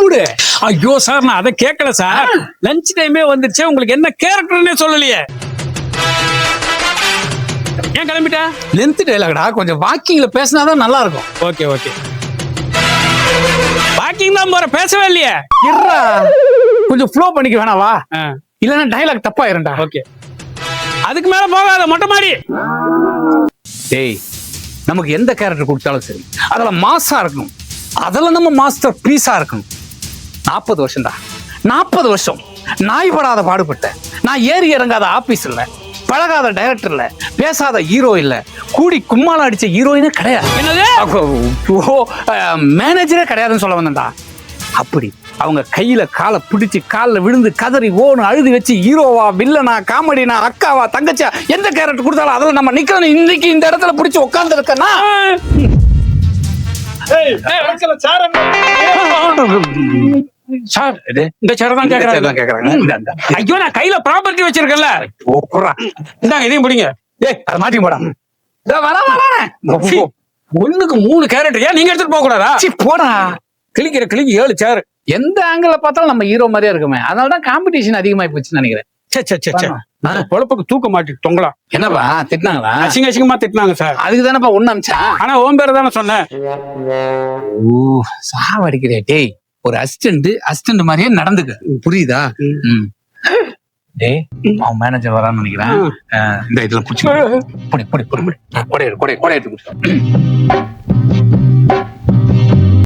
மூடு. ஐயோ சார், நான் அதை கேட்கல சார். லஞ்ச் டைமே வந்துருச்சு, உங்களுக்கு என்ன கேரக்டர்னே சொல்லலையே. ஏன் கிளம்பிட்டா? லென்த் டைலாக்டா, கொஞ்சம் வாக்கிங்ல பேசினாதான் நல்லா இருக்கும். ஓகே ஓகே, வாக்கிங் தான் போற, பேசவே இல்லையே. இருடா, கொஞ்சம் ஃப்ளோ பண்ணிக்க வேணாவா? இல்லன்னா டைலாக் தப்பாயிரும்டா. ஓகே, அதுக்கு மேல போகாத, மொட்டை மாடி. டேய், நமக்கு எந்த கேரக்டர் கொடுத்தாலும் சரி, அதுல மாசா இருக்கணும். அதுல நம்ம மாஸ்டர் பீஸா இருக்கணும். 40 வருஷம்டா, 40 வருஷம் நாய் படாத பாடுபட்டேன். நான் ஏறி இறங்காத ஆபீஸ் இல்ல, பழகாத டைரக்டர் இல்ல, பேசாத ஹீரோ இல்ல, கூடி கும்மாளம் அடிச்ச ஹீரோயினே கிடையாது. என்னது? மேனேஜரே கிடையாதுன்னு சொல்ல வந்தேன்டா. அப்படி அவங்க கையில காலை பிடிச்சு காலில் விழுந்து கதறி ஓன்னு அழுதி வச்சு ஹீரோவா, வில்லனா, காமெடினா, அக்காவா, தங்கச்சியா எந்த கேரக்டர் கொடுத்தாலும் அதுல நம்ம நிக்கணும். இன்னைக்கு இந்த இடத்துல பிடிச்சு உட்கார்ந்து இருக்கனா, சார் இந்த சேர தான் கேக்குறாங்க. ஐயோ, நான் கையில ப்ராப்பர்ட்டி வச்சிருக்கேன்ல. இந்தாங்க, இதையும் பிடிங்க. அதை மாட்டி போடா. ஒண்ணுக்கு 3 கேரக்டர். ஏன் நீங்க எடுத்துட்டு போக கூடாதா? போடா. கிளிக்கிற கிளிக்கு 7 சேர். எந்த ஆங்கிள் பார்த்தாலும் நம்ம ஹீரோ மாதிரியே இருக்குமே. அதனாலதான் காம்படிஷன் அதிகமாயி போச்சுன்னு நினைக்கிறேன். பொழப்புக்கு தூக்க மாட்டி தொங்கலாம். என்னப்பா திட்டினாங்களா? அசிங்கமா திட்டினாங்க சார். அதுக்கு தானப்பா ஒண்ணு அமிச்சா. ஆனா உன் பேரை தானே சொன்னேன். சாவடிக்கிறே. டேய், ஒரு அசிஸ்டன்ட் மாதிரியே நடந்துக்க, புரியுதா? டேய், அவன் மேனேஜர் வரான்னு நினைக்கிறேன். இந்த இதுல புடிச்சு கொடை எடுத்து